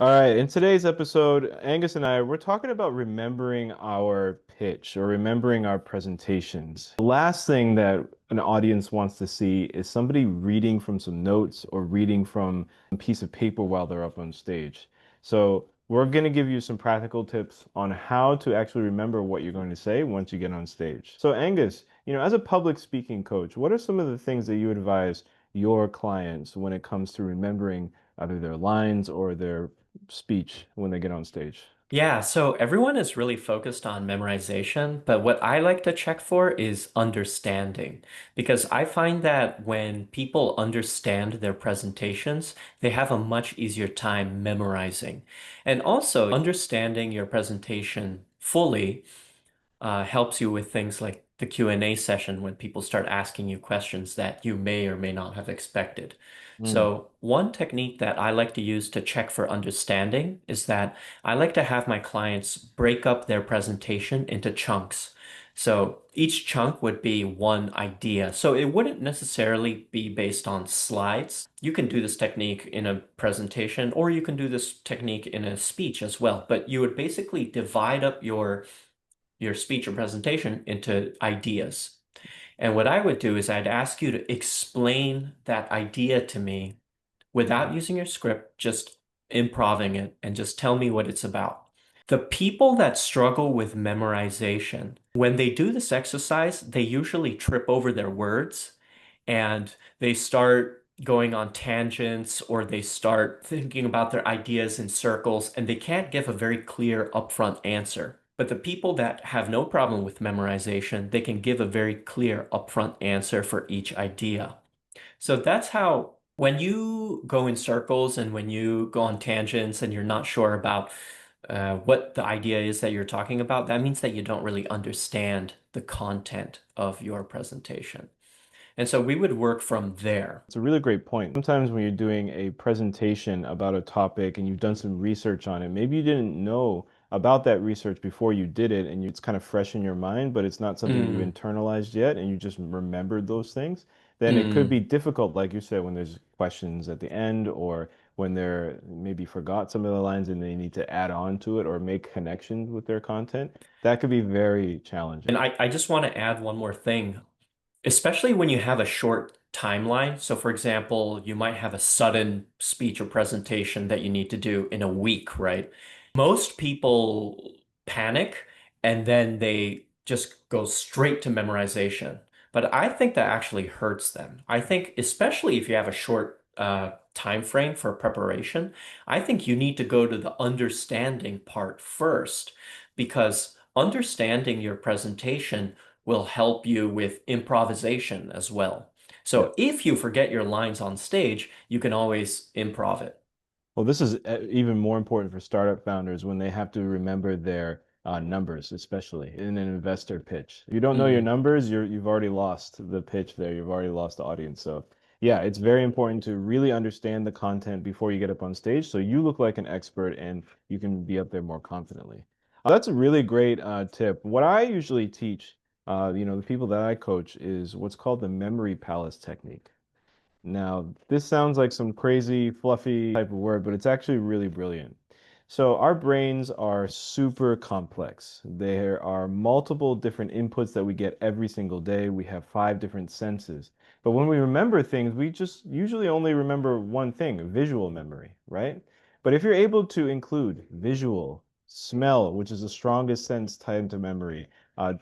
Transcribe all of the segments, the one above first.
All right, in today's episode, Angus and we're talking about remembering our pitch or remembering our presentations. The last thing that an audience wants to see is somebody reading from some notes or reading from a piece of paper while they're up on stage. So we're going to give you some practical tips on how to actually remember what you're going to say once you get on stage. So Angus, as a public speaking coach, what are some of the things that you advise your clients when it comes to remembering either their lines or their speech when they get on stage? Yeah, so everyone is really focused on memorization, but what I like to check for is understanding. Because I find that when people understand their presentations, they have a much easier time memorizing. And also, understanding your presentation fully helps you with things like the Q&A session when people start asking you questions that you may or may not have expected. Mm, So one technique that I like to use to check for understanding is that I like to have my clients break up their presentation into chunks. So each chunk would be one idea. So it wouldn't necessarily be based on slides. You can do this technique in a presentation, or you can do this technique in a speech as well. But you would basically divide up your speech or presentation into ideas. And what I would do is I'd ask you to explain that idea to me without using your script, just improving it and just tell me what it's about. The people that struggle with memorization, when they do this exercise, they usually trip over their words and they start going on tangents or they start thinking about their ideas in circles and they can't give a very clear upfront answer. But the people that have no problem with memorization, they can give a very clear upfront answer for each idea. So that's how, when you go in circles and when you go on tangents and you're not sure about what the idea is that you're talking about, that means that you don't really understand the content of your presentation. And so we would work from there. it's a really great point. Sometimes when you're doing a presentation about a topic and you've done some research on it, maybe you didn't know about that research before you did it, and it's kind of fresh in your mind, but it's not something you've Mm, internalized yet, and you just remembered those things. Then it could be mm. difficult, like you said, when there's questions at the end, or when they're maybe forgot some of the lines and they need to add on to it or make connections with their content. That could be very And challenging. I just want to add one more thing, especially when you have a short timeline. So, for example, you might have a sudden speech or presentation that you need to do in a week, right? Most people panic and then they just go straight to memorization. But I think that actually hurts them. I think, especially if you have a short time frame for preparation, I think you need to go to the understanding part first because understanding your presentation will help you with improvisation as well. Yeah. So if you forget your lines on stage, you can always improv it. Well, this is even more important for startup founders when they have to remember their numbers, especially in an investor pitch. If you don't know your Mm. numbers, you've already lost the pitch there. You've already lost the audience. So, yeah, it's very important to really understand the content before you get up on stage so you look like an expert and you can be up there more confidently. That's a really great tip. What I usually teach, the people that I coach is what's called the memory palace technique. Now, this sounds like some crazy, fluffy type of word, but it's actually really brilliant. So, our brains are super complex. There are multiple different inputs that we get every single day. We have five different senses. But when we remember things, we just usually only remember one thing, visual memory, right? But if you're able to include visual, smell, which is the strongest sense tied to memory,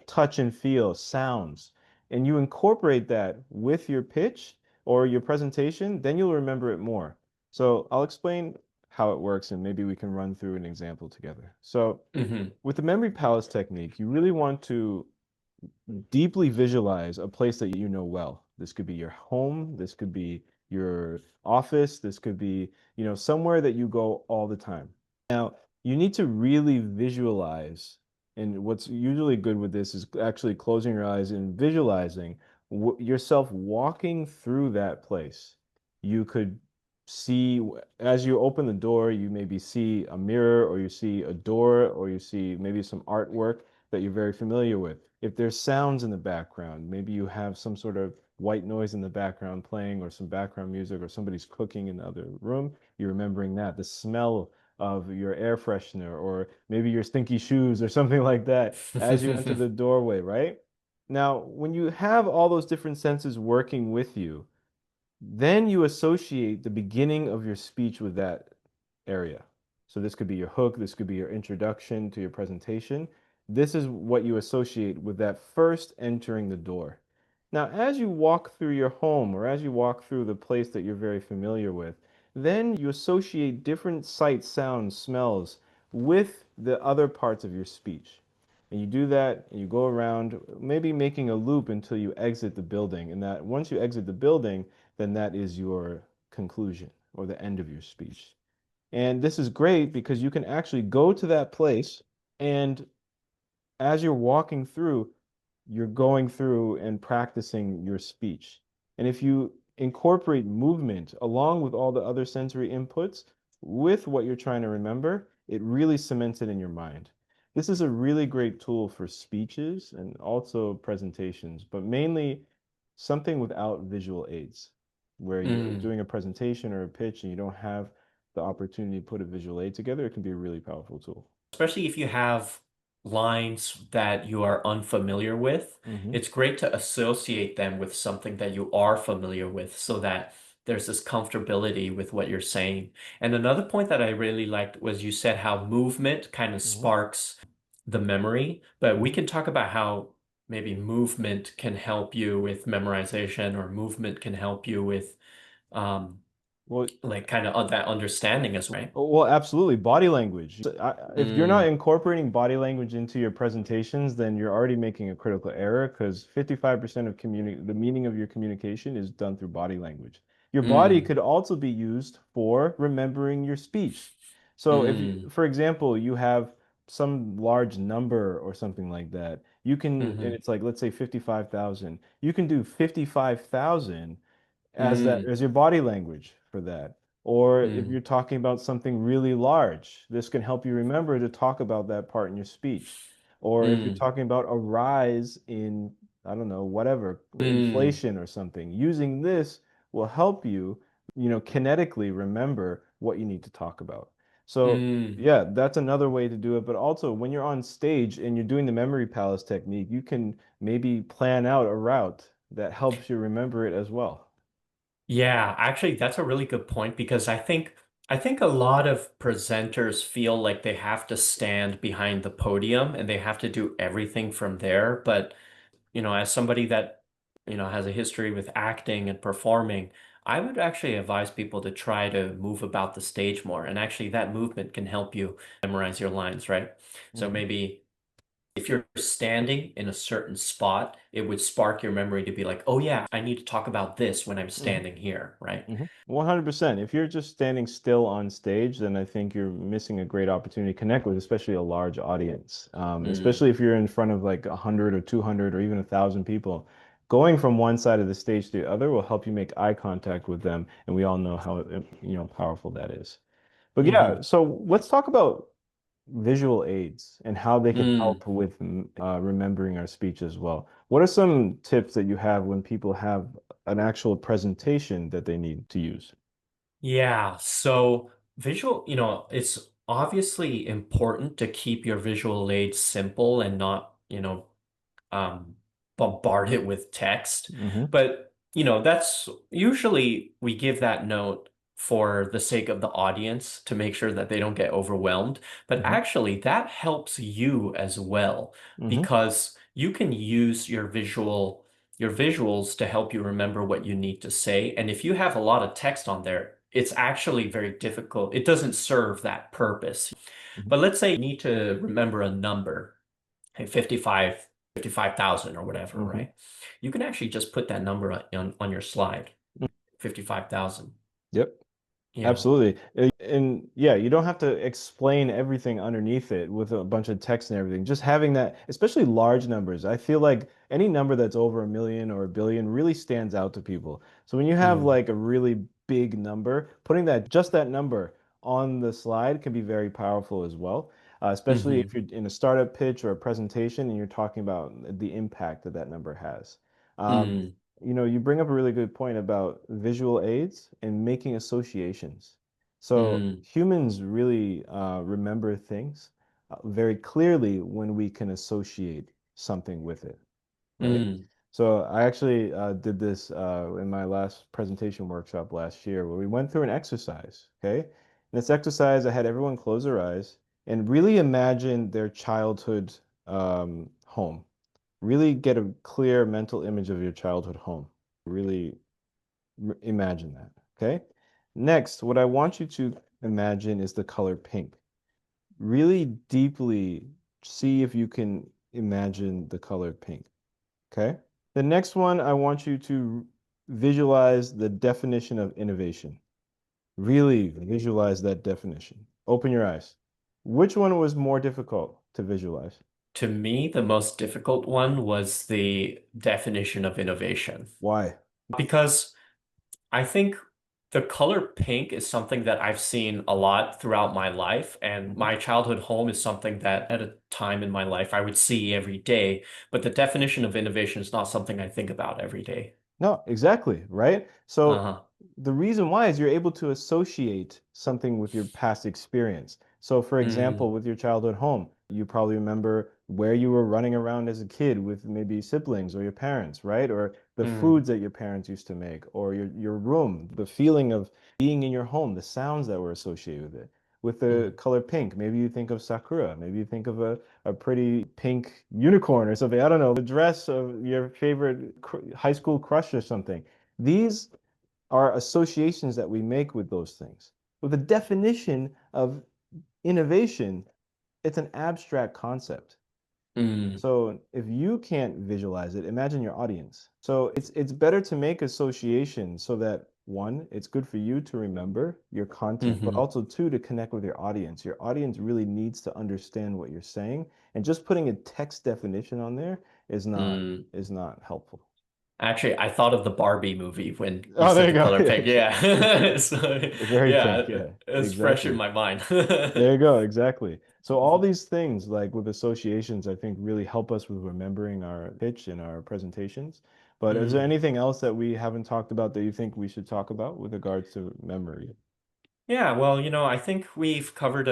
touch and feel, sounds, and you incorporate that with your pitch, or your presentation, then you'll remember it more. So I'll explain how it works and maybe we can run through an example together. So Hmm. with the memory palace technique, you really want to deeply visualize a place that you know well. This could be your home, this could be your office, this could be, somewhere that you go all the time. Now, you need to really visualize, and what's usually good with this is actually closing your eyes and visualizing yourself walking through that place. You could see, as you open the door, you maybe see a mirror, or you see a door, or you see maybe some artwork that you're very familiar with. If there's sounds in the background, maybe you have some sort of white noise in the background playing, or some background music, or somebody's cooking in the other room, you're remembering that. The smell of your air freshener or maybe your stinky shoes or something like that as you enter the doorway, right? Now, when you have all those different senses working with you, then you associate the beginning of your speech with that area. So this could be your hook, this could be your introduction to your presentation. This is what you associate with that first entering the door. Now, as you walk through your home or as you walk through the place that you're very familiar with, then you associate different sights, sounds, smells with the other parts of your speech. And you do that, and you go around, maybe making a loop until you exit the building. And that once you exit the building, then that is your conclusion or the end of your speech. And this is great because you can actually go to that place and as you're walking through, you're going through and practicing your speech. And if you incorporate movement along with all the other sensory inputs with what you're trying to remember, it really cements it in your mind. This is a really great tool for speeches and also presentations, but mainly something without visual aids, where you're Mm. doing a presentation or a pitch and you don't have the opportunity to put a visual aid together, it can be a really powerful tool. Especially if you have lines that you are unfamiliar with, Hmm. it's great to associate them with something that you are familiar with so that there's this comfortability with what you're saying. And another point that I really liked was you said how movement kind of Hmm. sparks the memory, but we Hmm. can talk about how maybe movement can help you with memorization or movement can help you with um, Well, like kind of that understanding as well, right? Well, absolutely. Body language. If you're not Mm, incorporating body language into your presentations, then you're already making a critical error because 55% of the meaning of your communication is done through body language. Your body mm, could also be used for remembering your speech. So if you, mm. for example, you have some large number or something like that, you can, and Hmm. it's like, let's say 55,000, you can do 55,000 as that Mm, as your body language for that. Or if mm, you're talking about something really large, this can help you remember to talk about that part in your speech. Or if you're mm, talking about a rise in, I don't know, whatever, mm, inflation or something, using this will help you, kinetically remember what you need to talk about. So, mm. yeah, that's another way to do it. But also, when you're on stage and you're doing the memory palace technique, you can maybe plan out a route that helps you remember it as well. Yeah, actually, that's a really good point because I think a lot of presenters feel like they have to stand behind the podium and they have to do everything from there. But, as somebody that, has a history with acting and performing, I would actually advise people to try to move about the stage more. And actually, that movement can help you memorize your lines, right? So Mhm. maybe if you're standing in a certain spot, it would spark your memory to be like, oh yeah, I need to talk about this when I'm Mhm. standing here, right? 100%. If you're just standing still on stage, then I think you're missing a great opportunity to connect with, especially a large audience. Mm, Especially if you're in front of like 100 or 200 or even 1,000 people. Going from one side of the stage to the other will help you make eye contact with them, and we all know how powerful that is. But yeah, hmm so let's talk about visual aids and how they can mm. help with remembering our speech as well. What are some tips that you have when people have an actual presentation that they need to use? Yeah, so visual, it's obviously important to keep your visual aids simple and not, um, bombard it with text. Hmm. But, that's usually we give that note for the sake of the audience to make sure that they don't get overwhelmed. But Hmm. actually, that helps you as well Hmm. because you can use your visuals to help you remember what you need to say. And if you have a lot of text on there, it's actually very difficult. It doesn't serve that purpose. Hmm. But let's say you need to remember a number, hey, 55,000 or whatever, Hmm. right? You can actually just put that number on your slide, 55,000. Yep. Yeah. Absolutely. And yeah, you don't have to explain everything underneath it with a bunch of text and everything. Just having that, especially large numbers, I feel like any number that's over a million or a billion really stands out to people. So when you have Mm, like a really big number, putting just that number on the slide can be very powerful as well. Especially hmm if you're in a startup pitch or a presentation and you're talking about the impact that that number has. Um, mm, you bring up a really good point about visual aids and making associations. So Mm, humans really remember things very clearly when we can associate something with it, right? mm, So I actually did this in my last presentation workshop last year where we went through an exercise, okay? In this exercise, I had everyone close their eyes and really imagine their childhood home. Really get a clear mental image of your childhood home. Really imagine that, okay? Next, what I want you to imagine is the color pink. Really deeply see if you can imagine the color pink, okay? The next one, I want you to visualize the definition of innovation. Really visualize that definition. Open your eyes. Which one was more difficult to visualize? To me, the most difficult one was the definition of innovation. Why? Because I think the color pink is something that I've seen a lot throughout my life, and Mhm. my childhood home is something that at a time in my life I would see every day. But the definition of innovation is not something I think about every day. No, exactly, right? So Uh-huh. the reason why is you're able to associate something with your past experience. So for example, Mm, with your childhood home, you probably remember where you were running around as a kid with maybe siblings or your parents, right? Or the mm, foods that your parents used to make, or your room, the feeling of being in your home, the sounds that were associated with it. With the mm, color pink, maybe you think of sakura, maybe you think of a pretty pink unicorn or something. I don't know, the dress of your favorite high school crush or something. These are associations that we make with those things. With the definition of innovation, it's an abstract concept. mm, So if you can't visualize it, imagine your audience. So it's better to make associations so that one, it's good for you to remember your content, but hmm also two, to connect with your audience. Your audience really needs to understand what you're saying, and just putting a text definition on there mm. is not helpful. Actually, I thought of the Barbie movie when you Oh, there said you the go. color pink. Yeah. So, Very yeah, pink, yeah, it's fresh in exactly. my mind. There you go, exactly. So all these things, like with associations, I think really help us with remembering our pitch and our presentations. But is there Mhm. anything else that we haven't talked about that you think we should talk about with regards to memory? Yeah, well, I think we've covered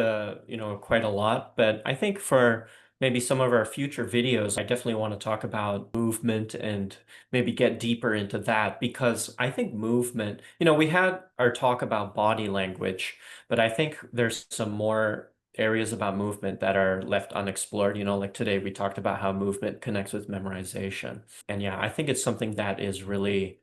quite a lot, but I think for maybe some of our future videos, I definitely want to talk about movement and maybe get deeper into that because I think movement, we had our talk about body language, but I think there's some more areas about movement that are left unexplored. Like today we talked about how movement connects with memorization. And yeah, I think it's something that is really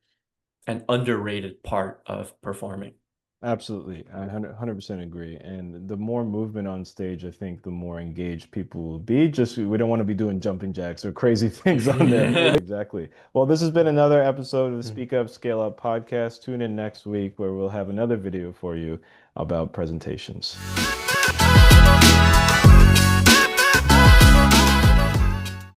an underrated part of performing. Absolutely. I 100% agree. And the more movement on stage, I think the more engaged people will be. Just we don't want to be doing jumping jacks or crazy things on there. Exactly. Well, this has been another episode of the Speak Up, Scale Up podcast. Tune in next week where we'll have another video for you about presentations.